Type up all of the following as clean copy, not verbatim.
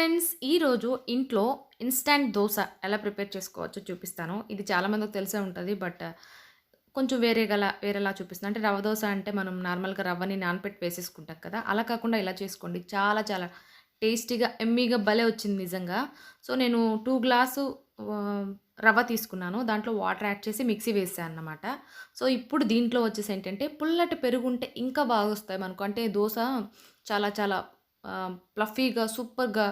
Friends, ఈరోజు ఇంట్లో instant dosa ఎలా ప్రిపేర్ చేసుకోవచ్చో చూపిస్తాను. ఇది చాలా మందికి తెలిసే ఉంటది. కొంచెం వేరేలా చూపిస్తాను. అంటే రవ్వ దోస అంటే మనం నార్మల్‌గా రవ్వని నానపెట్టి వేసేసుకుంటాం కదా! అలా కాకుండా ఇలా చేసుకోండి. చాలా చాలా టేస్టీగా, యమ్మీగా భలే వచ్చింది నిజంగా. సో, నేను 2 గ్లాసు రవ్వ తీసుకున్నాను. దాంట్లో వాటర్ యాడ్ చేసి మిక్సీ వేసా అన్నమాట. సో, ఇప్పుడు దీంట్లో వచ్చేసి ఏంటంటే పుల్లటి పెరుగుంటే ఇంకా బాగొస్తాయి మనకు. అంటే దోస చాలా చాలా ఫ్లఫీగా, సూపర్‌గా,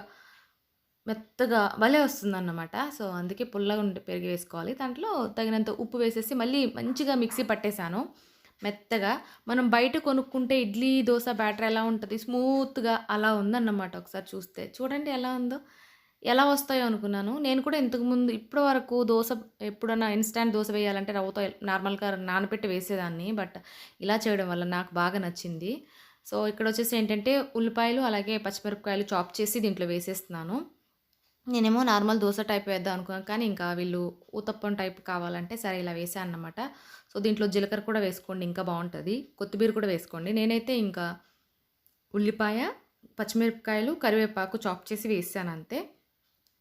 మెత్తగా భలే వస్తుందన్నమాట. సో, అందుకే పుల్లగా ఉండే పెరుగు వేసుకోవాలి. దాంట్లో తగినంత ఉప్పు వేసేసి మళ్ళీ మంచిగా మిక్సీ పట్టేసాను మెత్తగా. మనం బయట కొనుక్కుంటే ఇడ్లీ, దోస బ్యాటర్ ఎలా ఉంటది స్మూత్‌గా అలా ఉందన్నమాట ఒకసారి చూస్తే. చూడండి ఎలా ఉందో. ఎలా వస్తాయో అనుకున్నాను. నేను కూడా ఇంతకుముందు ఇప్పటి వరకు ఎప్పుడన్నా ఇన్‌స్టాంట్ దోస వేయాలంటే రవ్వతో నార్మల్‌గా నానబెట్టి వేసేదాన్ని. ఇలా చేయడం వల్ల నాకు బాగా నచ్చింది. సో, ఇక్కడొచ్చేసి ఏంటంటే ఉల్లిపాయలు, అలాగే పచ్చిమిరపకాయలు చాప్ చేసి దీంట్లో వేసేస్తున్నాను. నేనేమో నార్మల్ దోస టైప్ వేద్దాం అనుకున్నాను. కానీ ఇంకా వీళ్ళు ఊతప్పం టైప్ కావాలంటే సరే ఇలా వేశా అన్నమాట. సో, దీంట్లో జీలకర్ర కూడా వేసుకోండి ఇంకా బావుంటది. కొత్తిమీర కూడా వేసుకోండి. నేనైతే ఇంకా ఉల్లిపాయ, పచ్చిమిరపకాయలు, కరివేపాకు చాప్ చేసి వేసానంతే.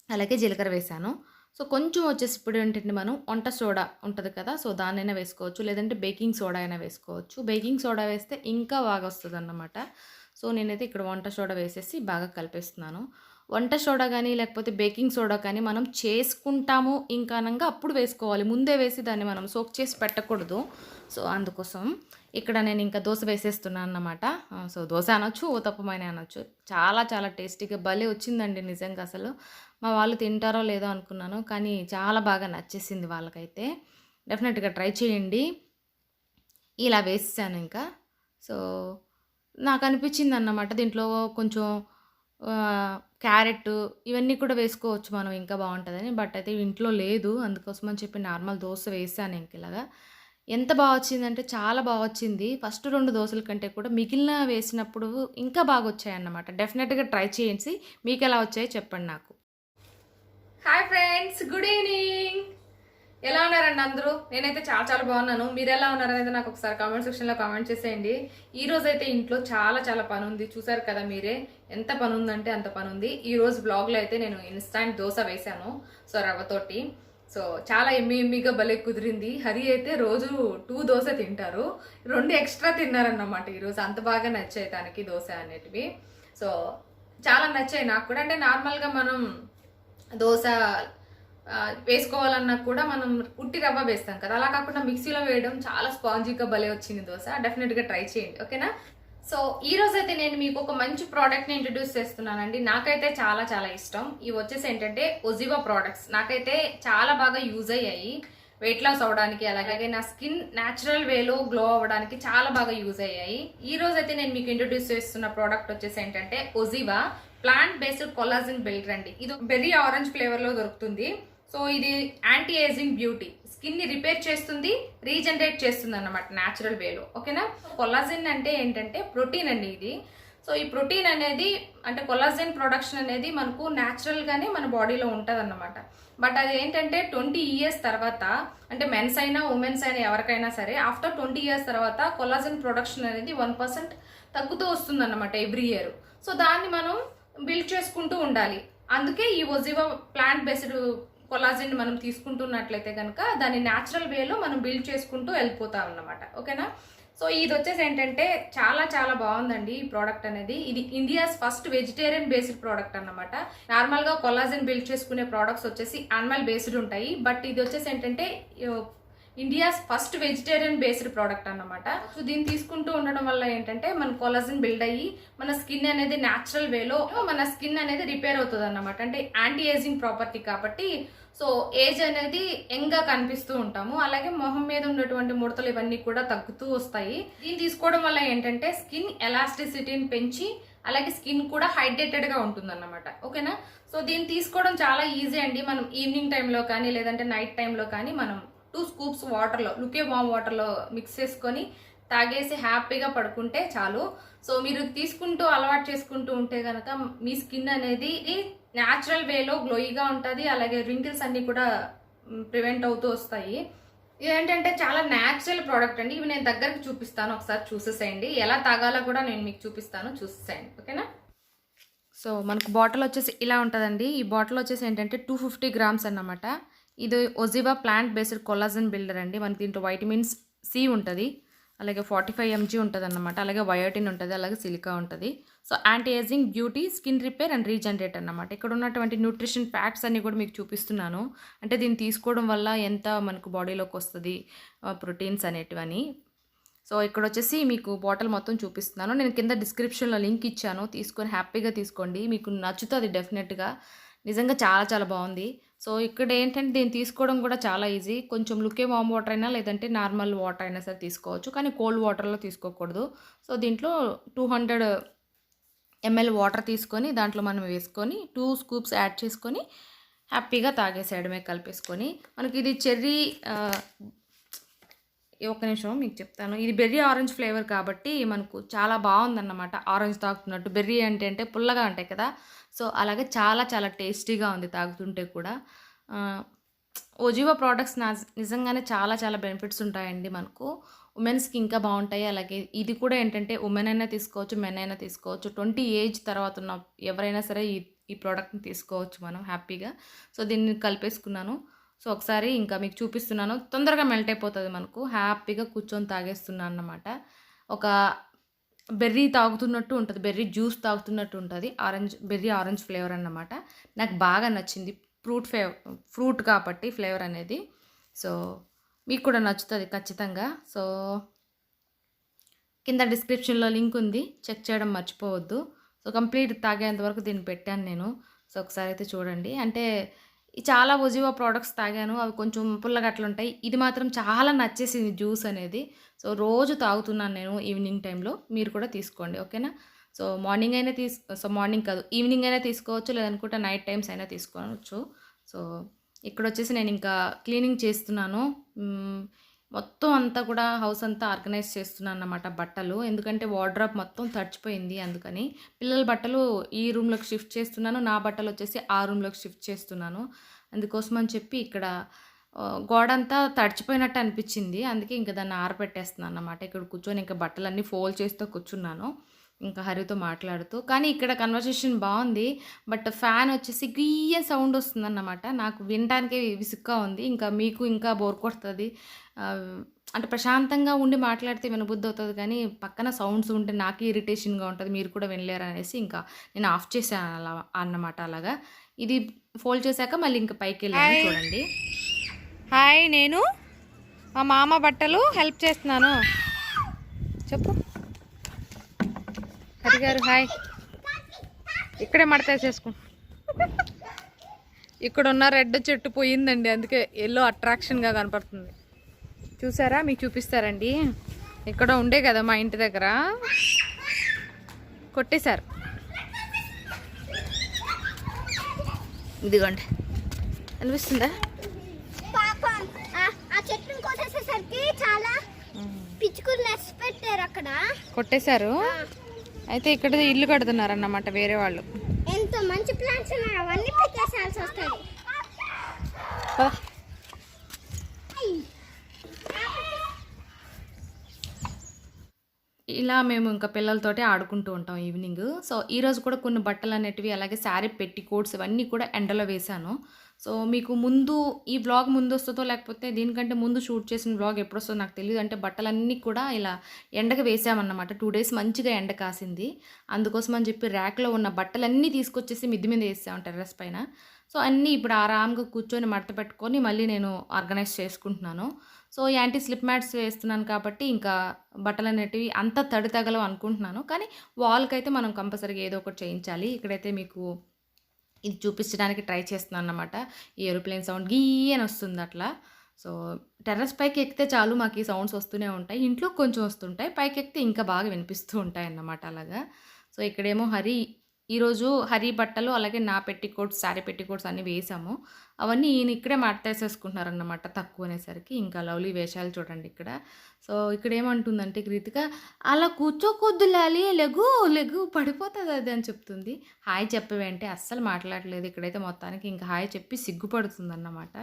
అలాగే జీలకర్ర వేశాను. సో, కొంచెం వచ్చేసి ఇప్పుడేంటంటే మనం వంట సోడా ఉంటది కదా! సో, దాన్నైనా వేసుకోవచ్చు. లేదంటే బేకింగ్ సోడా అయినా వేసుకోవచ్చు. బేకింగ్ సోడా వేస్తే ఇంకా బాగా వస్తదన్నమాట. సో, నేనైతే ఇక్కడ వంట సోడా వేసేసి బాగా కలిపేస్తున్నాను. వంట సోడా గానీ, లేకపోతే బేకింగ్ సోడా కానీ మనం చేసుకుంటాము ఇంకా అనంగా అప్పుడు వేసుకోవాలి. ముందే వేసి దాన్ని మనం సోక్ చేసి పెట్టకూడదు. సో, అందుకోసం ఇక్కడ నేనింకా దోస వేసేస్తున్నానన్నమాట. సో, దోస అనొచ్చు, ఊతప్పమైనా అనొచ్చు. చాలా చాలా టేస్టీగా భలే వచ్చిందండి నిజంగా అసలు. మా వాళ్ళు తింటారో లేదో అనుకున్నాను. కానీ చాలా బాగా నచ్చేసింది వాళ్ళకైతే. డెఫినెట్‌గా ట్రై చేయండి. ఇలా వేసేసానింకా. సో, నాకనిపించిందన్నమాట దీంట్లో కొంచెం క్యారెట్టు ఇవన్నీ కూడా వేసుకోవచ్చు మనం ఇంకా బావుంటదని. అయితే ఇంట్లో లేదు. అందుకోసమని చెప్పి నార్మల్ దోస వేసాను ఇంకిలాగా. ఎంత వచ్చిందంటే చాలా వచ్చింది. ఫస్ట్ 2 దోసల కంటే కూడా మిగిలిన వేసినప్పుడు ఇంకా బాగొచ్చాయన్నమాట. డెఫినెట్‌గా ట్రై చేసి మీకెలా వచ్చాయో చెప్పండి నాకు. Hi friends, good evening. ఎలా ఉన్నారండి అందరూ? నేనైతే చాలా చాలా బాగున్నాను. మీరు ఎలా ఉన్నారనేది నాకు ఒకసారి కామెంట్ సెక్షన్లో కామెంట్ చేసేయండి. ఈ రోజు అయితే ఇంట్లో చాలా చాలా పని ఉంది. చూసారు కదా మీరే, ఎంత పని ఉందంటే అంత పని ఉంది. ఈ రోజు బ్లాగ్లో అయితే నేను ఇన్స్టాంట్ దోశ వేశాను. సో, రవ్వతోటి. సో, చాలా ఎమ్మిగా భలే కుదిరింది. హరి అయితే రోజు 2 దోశ తింటారు. 2 ఎక్స్ట్రా తిన్నారన్నమాట ఈరోజు. అంత బాగా నచ్చాయి తనకి దోశ అనేటివి. సో, చాలా నచ్చాయి నాకు కూడా. అంటే నార్మల్గా మనం దోశ వేసుకోవాలన్నా కూడా మనం ఉట్టి రవ్వ వేస్తాం కదా! అలా కాకుండా మిక్సీలో వేయడం చాలా స్పాంజీగా భలే వచ్చింది దోశ. డెఫినెట్‌గా ట్రై చేయండి. ఓకేనా? సో, ఈ రోజైతే నేను మీకు ఒక మంచి ప్రోడక్ట్‌ని ఇంట్రొడ్యూస్ చేస్తున్నానండి. నాకైతే చాలా చాలా ఇష్టం. ఇవి వచ్చేసి ఏంటంటే ఒజివా ప్రొడక్ట్స్. నాకైతే చాలా బాగా యూజ్ అయ్యాయి. వెయిట్ లాస్ అవ్వడానికి, అలాగే నా స్కిన్ న్యాచురల్ వేలో గ్లో అవ్వడానికి చాలా బాగా యూజ్ అయ్యాయి. ఈ రోజైతే నేను మీకు ఇంట్రొడ్యూస్ చేస్తున్న ప్రోడక్ట్ వచ్చేసి ఏంటంటే ఒజివా ప్లాంట్ బేస్డ్ కొలాజిన్ బిల్డర్ అండి. ఇది బెర్రీ ఆరెంజ్ ఫ్లేవర్ లో దొరుకుతుంది. సో, ఇది యాంటీ ఏజింగ్ బ్యూటీ, స్కిన్ ని రిపేర్ చేస్తుంది, రీజనరేట్ చేస్తుంది అన్నమాట న్యాచురల్ వేలో. ఓకేనా? కొలాజిన్ అంటే ఏంటంటే ప్రోటీన్ అండి ఇది. సో, ఈ ప్రోటీన్ అనేది అంటే కొలాజిన్ ప్రొడక్షన్ అనేది మనకు న్యాచురల్ గానే మన బాడీలో ఉంటది అన్నమాట. అది ఏంటంటే 20 ఇయర్స్ తర్వాత, అంటే మెన్స్ అయినా ఉమెన్స్ అయినా ఎవరికైనా సరే ఆఫ్టర్ 20 ఇయర్స్ తర్వాత కొలాజిన్ ప్రొడక్షన్ అనేది 1% తగ్గుతూ వస్తుంది అన్నమాట ఎవ్రీ ఇయర్. సో, దాన్ని మనం బిల్డ్ చేసుకుంటూ ఉండాలి. అందుకే ఈ ఒజివా ప్లాంట్ బేస్డ్ కొలాజిన్ మనం తీసుకుంటున్నట్లయితే కనుక దాన్ని న్యాచురల్ వేలో మనం బిల్డ్ చేసుకుంటూ వెళ్ళిపోతాం అన్నమాట. ఓకేనా? సో, ఇది వచ్చేసి ఏంటంటే చాలా చాలా బాగుందండి ఈ ప్రోడక్ట్ అనేది. ఇది India's first vegetarian based product అన్నమాట. నార్మల్ గా కొలాజిన్ బిల్డ్ చేసుకునే ప్రోడక్ట్స్ వచ్చేసి యానిమల్ బేస్డ్ ఉంటాయి. ఇది వచ్చేసి ఏంటంటే India's first vegetarian based product అన్నమాట. సో, దీన్ని తీసుకుంటూ ఉండడం వల్ల ఏంటంటే మన కొలాజిన్ బిల్డ్ అయ్యి మన స్కిన్ అనేది న్యాచురల్ వేలో మన స్కిన్ అనేది రిపేర్ అవుతుంది అన్నమాట. అంటే యాంటీ ఏజింగ్ ప్రాపర్టీ కాబట్టి సో, ఏజ్ అనేది యంగ్ గా కనిపిస్తూ ఉంటాము. అలాగే మొహం మీద ఉన్నటువంటి ముడతలు ఇవన్నీ కూడా తగ్గుతూ వస్తాయి. దీన్ని తీసుకోవడం వల్ల ఏంటంటే స్కిన్ ఎలాస్టిసిటీని పెంచి అలాగే స్కిన్ కూడా హైడ్రేటెడ్ గా ఉంటుంది అన్నమాట. ఓకేనా? సో, దీన్ని తీసుకోవడం చాలా ఈజీ అండి. మనం ఈవినింగ్ టైంలో కానీ లేదంటే నైట్ టైంలో కానీ మనం 2 స్కూప్స్ వాటర్లో, లుకే వామ్ వాటర్లో మిక్స్ చేసుకొని తాగేసి హ్యాపీగా పడుకుంటే చాలు. సో, మీరు తీసుకుంటూ అలవాటు చేసుకుంటూ ఉంటే కనుక మీ స్కిన్ అనేది న్యాచురల్ వేలో గ్లోయిగా ఉంటుంది. అలాగే రింకిల్స్ అన్ని కూడా ప్రివెంట్ అవుతూ వస్తాయి. ఇదేంటంటే చాలా న్యాచురల్ ప్రోడక్ట్ అండి. ఇవి నేను దగ్గరికి చూపిస్తాను, ఒకసారి చూసేసేయండి. ఎలా తాగాలో కూడా నేను మీకు చూపిస్తాను, చూసేసేయండి. ఓకేనా? సో మనకు బాటిల్ వచ్చేసి ఇలా ఉంటుందండి. ఈ బాటిల్ వచ్చేసి ఏంటంటే 250 గ్రామ్స్ అన్నమాట. ఇది ఒజివా ప్లాంట్ బేస్డ్ కొల్లాజన్ బిల్డర్ అండి. మనకి దీంట్లో వైటమిన్స్ సి ఉంటుంది, అలాగే 45 mg ఉంటదన్నమాట. అలాగే బయోటిన్ ఉంటది, అలాగే సిలికా ఉంటది. So anti ageing, beauty, skin repair and regenerate అన్నమాట. ఇక్కడ ఉన్నటువంటి న్యూట్రిషన్ ఫ్యాక్ట్స్ అన్నీ కూడా మీకు చూపిస్తున్నాను. అంటే దీన్ని తీసుకోవడం వల్ల ఎంత మనకు బాడీలోకి వస్తుంది ప్రోటీన్స్ అనేటివని. సో ఇక్కడ వచ్చేసి మీకు బాటిల్ మొత్తం చూపిస్తున్నాను. నేను కింద డిస్క్రిప్షన్లో లింక్ ఇచ్చాను, తీసుకొని హ్యాపీగా తీసుకోండి. మీకు నచ్చుతుంది డెఫినెట్గా. నిజంగా చాలా చాలా బాగుంది. సో ఇక్కడ ఏంటంటే దీన్ని తీసుకోవడం కూడా చాలా ఈజీ. కొంచెం లుకే వామ్ వాటర్ అయినా లేదంటే నార్మల్ వాటర్ అయినా సరే తీసుకోవచ్చు, కానీ కోల్డ్ వాటర్లో తీసుకోకూడదు. సో దీంట్లో 200 ml వాటర్ తీసుకొని దాంట్లో మనం వేసుకొని 2 స్కూప్స్ యాడ్ చేసుకొని హ్యాపీగా తాగేసేయడమే కలిపేసుకొని. మనకి ఇది చెర్రీ ఒక్క నిమిషం మీకు చెప్తాను. ఇది బెర్రీ ఆరెంజ్ ఫ్లేవర్ కాబట్టి మనకు చాలా బాగుందన్నమాట. ఆరెంజ్ తాగుతున్నట్టు. బెర్రీ అంటే పుల్లగా ఉంటాయి కదా, సో అలాగే చాలా చాలా టేస్టీగా ఉంది తాగుతుంటే కూడా. ఒజివా ప్రోడక్ట్స్ నిజంగానే చాలా చాలా బెనిఫిట్స్ ఉంటాయండి మనకు. ఉమెన్స్కి ఇంకా బాగుంటాయి. అలాగే ఇది కూడా ఏంటంటే ఉమెన్ అయినా తీసుకోవచ్చు, మెన్ అయినా తీసుకోవచ్చు. 20 ఏజ్ తర్వాత ఉన్న ఎవరైనా సరే ఈ ప్రోడక్ట్ని తీసుకోవచ్చు మనం హ్యాపీగా. సో దీన్ని కలిపేసుకున్నాను. సో ఒకసారి ఇంకా మీకు చూపిస్తున్నాను. తొందరగా మెల్ట్ అయిపోతుంది మనకు. హ్యాపీగా కూర్చొని తాగేస్తున్నాను అన్నమాట. ఒక బెర్రీ తాగుతున్నట్టు ఉంటుంది, బెర్రీ జ్యూస్ తాగుతున్నట్టు ఉంటుంది. బెర్రీ ఆరెంజ్ ఫ్లేవర్ అన్నమాట. నాకు బాగా నచ్చింది. ఫ్రూట్ కాబట్టి ఫ్లేవర్ అనేది. సో మీకు కూడా నచ్చుతుంది ఖచ్చితంగా. సో కింద డిస్క్రిప్షన్లో లింక్ ఉంది, చెక్ చేయడం మర్చిపోవద్దు. సో కంప్లీట్ తాగేంత వరకు దీన్ని పెట్టాను నేను. సో ఒకసారి అయితే చూడండి. అంటే చాలా ఒజివా ప్రోడక్ట్స్ తాగాను, అవి కొంచెం పుల్లగా అట్లా ఉంటాయి. ఇది మాత్రం చాలా నచ్చేసింది జ్యూస్ అనేది. సో రోజు తాగుతున్నాను నేను ఈవినింగ్ టైంలో. మీరు కూడా తీసుకోండి, ఓకేనా. సో మార్నింగ్ అయినా మార్నింగ్ కాదు, ఈవినింగ్ అయినా తీసుకోవచ్చు, లేదనుకుంటే నైట్ టైమ్స్ అయినా తీసుకోవచ్చు. సో ఇక్కడ వచ్చేసి నేను ఇంకా క్లీనింగ్ చేస్తున్నాను. మొత్తం అంతా కూడా హౌస్ అంతా ఆర్గనైజ్ చేస్తున్నాను అన్నమాట. బట్టలు ఎందుకంటే వార్డ్రోబ్ మొత్తం తడిచిపోయింది, అందుకని పిల్లల బట్టలు ఈ రూమ్లోకి షిఫ్ట్ చేస్తున్నాను, నా బట్టలు వచ్చేసి ఆ రూమ్లోకి షిఫ్ట్ చేస్తున్నాను. అందుకోసం అని చెప్పి ఇక్కడ గోడ అంతా తడిచిపోయినట్టు అనిపించింది, అందుకే ఇంకా దాన్ని ఆరబెట్టేస్తున్నాను అన్నమాట. ఇక్కడ కూర్చొని ఇంకా బట్టలన్నీ ఫోల్డ్ చేస్తూ కూర్చున్నాను ఇంకా హరితో మాట్లాడుతూ. కానీ ఇక్కడ కన్వర్సేషన్ బాగుంది, బట్ ఫ్యాన్ వచ్చేసి గీయ సౌండ్ వస్తుందన్నమాట. నాకు వినడానికే విసుగ్గా ఉంది. ఇంకా మీకు ఇంకా బోర్ కొడుతుంది. అంటే ప్రశాంతంగా ఉండి మాట్లాడితే వినబుద్ధి అవుతుంది, కానీ పక్కన సౌండ్స్ ఉంటే నాకు ఇరిటేషన్గా ఉంటుంది, మీరు కూడా వినలేరు అనేసి ఇంకా నేను ఆఫ్ చేశాను అలా అన్నమాట. అలాగా ఇది ఫోల్డ్ చేశాక మళ్ళీ ఇంకా పైకి వెళ్ళాను. చూడండి. హాయ్, నేను మా మామ బట్టలు హెల్ప్ చేస్తున్నాను. చెప్పు హరి గారు. హాయ్. ఇక్కడే మడతేసేసుకో. ఇక్కడ ఉన్న రెడ్ చెట్టు పోయిందండి, అందుకే ఎల్లో అట్రాక్షన్గా కనపడుతుంది. చూసారా, మీకు చూపిస్తారండి. ఇక్కడ ఉండే కదా మా ఇంటి దగ్గర, కొట్టేశారు. ఇదిగోండి, అనిపిస్తుందా? కొట్టేశారు. అయితే ఇక్కడ ఇల్లు కడుతున్నారు అన్నమాట వేరే వాళ్ళు. ఎంత మంచి ప్లాంట్స్ ఉన్నాయి, అవన్నీ పెట్టేసాల్సి వస్తుంది. ఇలా మేము ఇంకా పిల్లలతోటి ఆడుకుంటూ ఉంటాం ఈవినింగ్. సో ఈరోజు కూడా కొన్ని బట్టలు అనేటివి, అలాగే శారీ పెట్టి కోట్స్ ఇవన్నీ కూడా ఎండలో వేశాను. సో మీకు ముందు ఈ వ్లాగ్ ముందు వస్తుందో లేకపోతే దీనికంటే ముందు షూట్ చేసిన వ్లాగ్ ఎప్పుడు వస్తుందో నాకు తెలియదు. అంటే బట్టలన్నీ కూడా ఇలా ఎండకు వేసామన్నమాట. 2 days మంచిగా ఎండ కాసింది. అందుకోసం అని చెప్పి ర్యాక్లో ఉన్న బట్టలన్నీ తీసుకొచ్చేసి మిద్ది మీద వేసాము టెర్రస్ పైన. సో అన్నీ ఇప్పుడు ఆరాంగా కూర్చొని మడత పెట్టుకొని మళ్ళీ నేను ఆర్గనైజ్ చేసుకుంటున్నాను. సో యాంటీ స్లిప్ మ్యాట్స్ వేస్తున్నాను కాబట్టి ఇంకా బట్టలు అనేటివి అంత తడి తగలవు అనుకుంటున్నాను. కానీ వాల్కి అయితే మనం కంపల్సరీగా ఏదో ఒకటి చేయించాలి. ఇక్కడైతే మీకు ఇది చూపించడానికి ట్రై చేస్తున్నాను అన్నమాట. ఈ ఏరోప్లేన్ సౌండ్ గీ అని వస్తుంది అట్లా. సో టెర్రస్ పైకి ఎక్కితే చాలు మాకు ఈ సౌండ్స్ వస్తూనే ఉంటాయి, ఇంట్లో కొంచెం వస్తుంటాయి, పైకి ఎక్కితే ఇంకా బాగా వినిపిస్తూ ఉంటాయి అన్నమాట అలాగా. సో ఇక్కడేమో ఈరోజు హరి బట్టలు అలాగే నా పెట్టికోట్స్, శారీ పెట్టికోట్స్ అన్నీ వేసాము. అవన్నీ ఈయన ఇక్కడే మడతేసేసుకుంటున్నారన్నమాట తక్కువ అనేసరికి. ఇంకా లవ్లీ వేషాలు చూడండి ఇక్కడ. సో ఇక్కడ ఏమంటుందంటే కృతిక, అలా కూర్చోకొద్దు లాలి, లెగు లెగు పడిపోతుంది అది అని చెప్తుంది. హాయ్ చెప్పవేంటే అస్సలు మాట్లాడలేదు. ఇక్కడైతే మొత్తానికి ఇంకా హాయ్ చెప్పి సిగ్గుపడుతుంది అన్నమాట.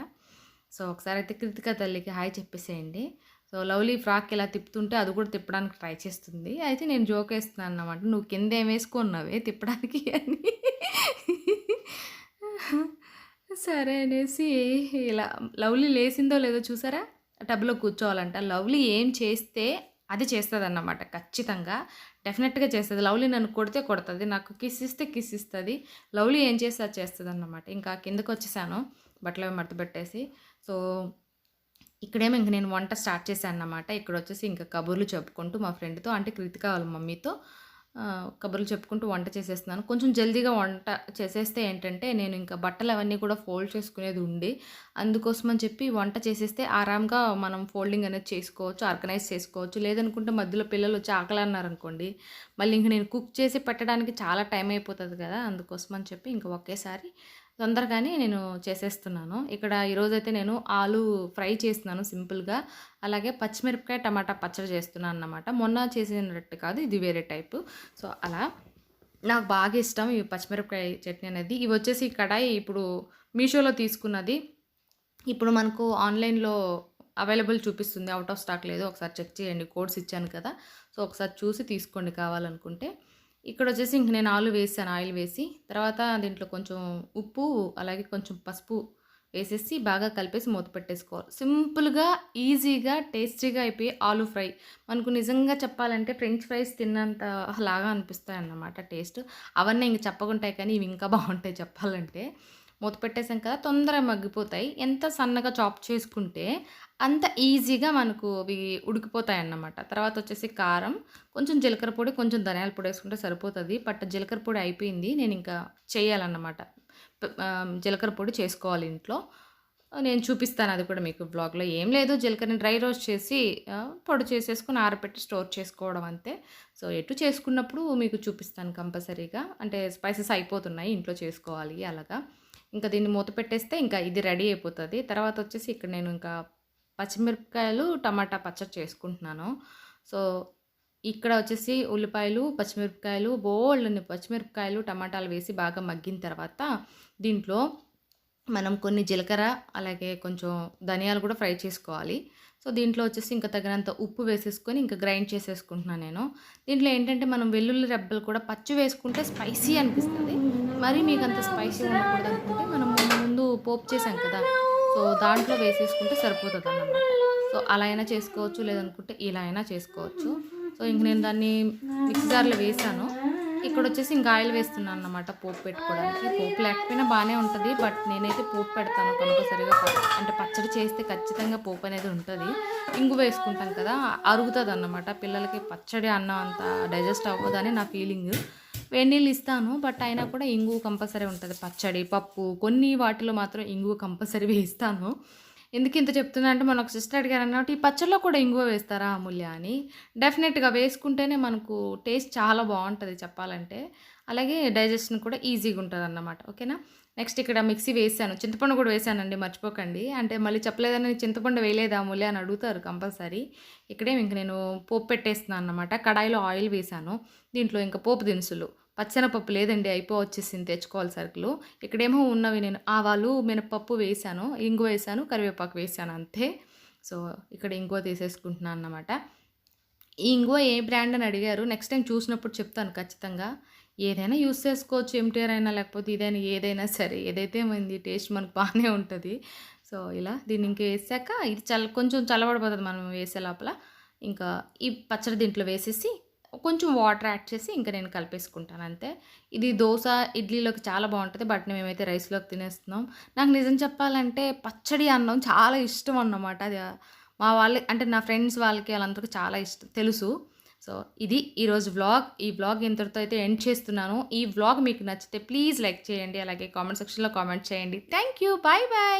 సో ఒకసారి అయితే కృతిక తల్లికి హాయ్ చెప్పేసేయండి. సో లవ్లీ ఫ్రాక్ ఇలా తిప్పుతుంటే అది కూడా తిప్పడానికి ట్రై చేస్తుంది. అయితే నేను జోక్ వేస్తున్నాను అన్నమాట, నువ్వు కింద ఏం వేసుకున్నావే తిప్పడానికి అని. సరే అనేసి ఇలా లవ్లీ లేసిందో లేదో చూసారా, టబ్లో కూర్చోవాలంట. లవ్లీ ఏం చేస్తే అది చేస్తుందన్నమాట, ఖచ్చితంగా డెఫినెట్గా చేస్తుంది. లవ్లీ నన్ను కొడితే కొడుతుంది, నాకు కిస్ ఇస్తే కిస్ ఇస్తుంది. లవ్లీ ఏం చేస్తే అది చేస్తుంది అన్నమాట. ఇంకా కిందకు వచ్చేసాను బట్టలు అవి మడత పెట్టేసి. సో ఇక్కడేమో ఇంక నేను వంట స్టార్ట్ చేశాను అన్నమాట. ఇక్కడ వచ్చేసి ఇంకా కబుర్లు చెప్పుకుంటూ మా ఫ్రెండ్తో అంటే కృతిక వాళ్ళ మమ్మీతో కబుర్లు చెప్పుకుంటూ వంట చేసేస్తున్నాను. కొంచెం జల్దీగా వంట చేసేస్తే ఏంటంటే నేను ఇంకా బట్టలు అవన్నీ కూడా ఫోల్డ్ చేసుకునేది ఉండి, అందుకోసం అని చెప్పి వంట చేసేస్తే ఆరాంగా మనం ఫోల్డింగ్ అనేది చేసుకోవచ్చు, ఆర్గనైజ్ చేసుకోవచ్చు. లేదనుకుంటే మధ్యలో పిల్లలు వచ్చి ఆకలి అన్నారనుకోండి, మళ్ళీ ఇంక నేను కుక్ చేసి పెట్టడానికి చాలా టైం అయిపోతుంది కదా, అందుకోసం అని చెప్పి ఇంకా ఒకేసారి తొందరగానే నేను చేసేస్తున్నాను. ఇక్కడ ఈరోజైతే నేను ఆలు ఫ్రై చేస్తున్నాను సింపుల్గా, అలాగే పచ్చిమిరపకాయ టమాటా పచ్చడి చేస్తున్నాను అన్నమాట. మొన్న చేసినట్టు కాదు, ఇది వేరే టైపు. సో అలా నాకు బాగా ఇష్టం ఈ పచ్చిమిరపకాయ చట్నీ అనేది. ఇవి వచ్చేసి కడాయి ఇప్పుడు మీషోలో తీసుకున్నది, ఇప్పుడు మనకు ఆన్లైన్లో అవైలబుల్ చూపిస్తుంది, అవుట్ ఆఫ్ స్టాక్ లేదు. ఒకసారి చెక్ చేయండి, కోడ్స్ ఇచ్చాను కదా, సో ఒకసారి చూసి తీసుకోండి కావాలనుకుంటే. ఇక్కడ వచ్చేసి ఇంక నేను ఆలు వేసాను, ఆయిల్ వేసి తర్వాత దీంట్లో కొంచెం ఉప్పు అలాగే కొంచెం పసుపు వేసేసి బాగా కలిపేసి మూత పెట్టేసుకోవాలి. సింపుల్గా ఈజీగా టేస్టీగా అయిపోయి ఆలు ఫ్రై. మనకు నిజంగా చెప్పాలంటే ఫ్రెంచ్ ఫ్రైస్ తిన్నంత లాగా అనిపిస్తాయి అన్నమాట టేస్ట్. అవన్నీ ఇంక చెప్పకుంటాయి కానీ ఇవి ఇంకా బాగుంటాయి చెప్పాలంటే. మూత పెట్టేసాం కదా, తొందరగా మగ్గిపోతాయి. ఎంత సన్నగా చాప్ చేసుకుంటే అంత ఈజీగా మనకు అవి ఉడికిపోతాయి అన్నమాట. తర్వాత వచ్చేసి కారం, కొంచెం జీలకర్ర పొడి, కొంచెం ధనియాల పొడి వేసుకుంటే సరిపోతుంది. బట్ జీలకర్ర పొడి అయిపోయింది, నేను ఇంకా చేయాలన్నమాట. జీలకర్ర పొడి చేసుకోవాలి ఇంట్లో, నేను చూపిస్తాను అది కూడా మీకు బ్లాగ్లో. ఏం లేదు, జీలకర్రని డ్రై రోస్ట్ చేసి పొడి చేసేసుకుని ఆరబెట్టి స్టోర్ చేసుకోవడం అంతే. సో ఎటు చేసుకున్నప్పుడు మీకు చూపిస్తాను కంపల్సరీగా, అంటే స్పైసెస్ అయిపోతున్నాయి ఇంట్లో చేసుకోవాలి అలాగా. ఇంకా దీన్ని మూత పెట్టేస్తే ఇంకా ఇది రెడీ అయిపోతుంది. తర్వాత వచ్చేసి ఇక్కడ నేను ఇంకా పచ్చిమిరపకాయలు టమాటా పచ్చడి చేసుకుంటున్నాను. సో ఇక్కడ వచ్చేసి ఉల్లిపాయలు, పచ్చిమిరపకాయలు, బోల్డన్ని పచ్చిమిరపకాయలు టమాటాలు వేసి బాగా మగ్గిన తర్వాత దీంట్లో మనం కొన్ని జీలకర్ర అలాగే కొంచెం ధనియాలు కూడా ఫ్రై చేసుకోవాలి. సో దీంట్లో వచ్చేసి ఇంకా తగినంత ఉప్పు వేసేసుకొని ఇంకా గ్రైండ్ చేసేసుకుంటున్నాను నేను. దీంట్లో ఏంటంటే మనం వెల్లుల్లి రెబ్బలు కూడా పచ్చి వేసుకుంటే స్పైసీ అనిపిస్తుంది, మరి మీకు అంత స్పైసీ ఉండకూడదు అనుకుంటే మనం ముందు పోపు చేసాం కదా, సో దాంట్లో వేసేసుకుంటే సరిపోతుంది అన్నమాట. సో అలా అయినా చేసుకోవచ్చు, లేదనుకుంటే ఇలా అయినా చేసుకోవచ్చు. సో ఇంక నేను దాన్ని మిక్సీ జార్లో వేసాను. ఇక్కడ వచ్చేసి ఇంకా ఆయిల్ వేస్తున్నాను అన్నమాట పోపు పెట్టుకోవడానికి. పోపు లేకపోయినా బాగానే ఉంటుంది, బట్ నేనైతే పోపు పెడతాను కంపల్సరీగా. అంటే పచ్చడి చేస్తే ఖచ్చితంగా పోపు అనేది ఉంటుంది. ఇంగు వేసుకుంటాం కదా, అరుగుతుంది అన్నమాట. పిల్లలకి పచ్చడి అన్నం అంత డైజెస్ట్ అవ్వదని నా ఫీలింగ్. వేడి నీళ్ళు ఇస్తాను, బట్ అయినా కూడా ఇంగు కంపల్సరీ ఉంటుంది. పచ్చడి, పప్పు, కొన్ని వాటిలో మాత్రం ఇంగు కంపల్సరీ వేస్తాను. ఎందుకు ఇంత చెప్తున్నా అంటే మన ఒక సిస్టర్ అడిగారు అన్నట్టు, ఈ పచ్చళ్ళలో కూడా ఇంగువ వేస్తారా అమూల్య అని. డెఫినెట్గా వేసుకుంటేనే మనకు టేస్ట్ చాలా బాగుంటుంది చెప్పాలంటే, అలాగే డైజెషన్ కూడా ఈజీగా ఉంటుంది అన్నమాట. ఓకేనా. నెక్స్ట్ ఇక్కడ మిక్సీ వేసాను, చింతపండు కూడా వేసానండి, మర్చిపోకండి. అంటే మళ్ళీ చెప్పలేదని చింతపండు వేయలేదా అమూల్య అని అడుగుతారు కంపల్సరీ. ఇక్కడేమి ఇంక నేను పోపు పెట్టేస్తున్నాను అన్నమాట. కడాయిలో ఆయిల్ వేసాను, దీంట్లో ఇంకా పోపు దినుసులు. పచ్చెనపప్పు లేదండి, వచ్చేసింది, తెచ్చుకోవాలి సరుకులు. ఇక్కడేమో ఉన్నవి నేను ఆవాలు, మినపప్పు వేసాను, ఇంగువ వేసాను, కరివేపాకు వేసాను అంతే. సో ఇక్కడ ఇంగువ తీసేసుకుంటున్నాను అన్నమాట. ఈ ఇంగువ ఏ బ్రాండ్ అని అడిగారు, నెక్స్ట్ టైం చూసినప్పుడు చెప్తాను ఖచ్చితంగా. ఏదైనా యూస్ చేసుకోవచ్చు, ఎంటీఆర్ అయినా లేకపోతే ఇదైనా, ఏదైనా సరే, ఏదైతే ఏమైంది టేస్ట్ మనకు బాగానే ఉంటుంది. సో ఇలా దీన్ని ఇంక వేసాక ఇది కొంచెం చల్లబడిపోతుంది మనం వేసే లోపల. ఇంకా ఈ పచ్చడి దీంట్లో వేసేసి కొంచెం వాటర్ యాడ్ చేసి ఇంకా నేను కలిపేసుకుంటాను అంతే. ఇది దోశ, ఇడ్లీలోకి చాలా బాగుంటుంది, బట్ మేమైతే రైస్లోకి తినేస్తున్నాం. నాకు నిజం చెప్పాలంటే పచ్చడి అన్నం చాలా ఇష్టం అన్నమాట. అది మా వాళ్ళకి అంటే నా ఫ్రెండ్స్ వాళ్ళకి వాళ్ళందరికీ చాలా ఇష్టం తెలుసు. సో ఇది ఈరోజు వ్లాగ్. ఈ వ్లాగ్ ఇంతటితో అయితే ఎండ్ చేస్తున్నాను. ఈ వ్లాగ్ మీకు నచ్చితే ప్లీజ్ లైక్ చేయండి, అలాగే కామెంట్ సెక్షన్లో కామెంట్ చేయండి. Thank you, bye bye.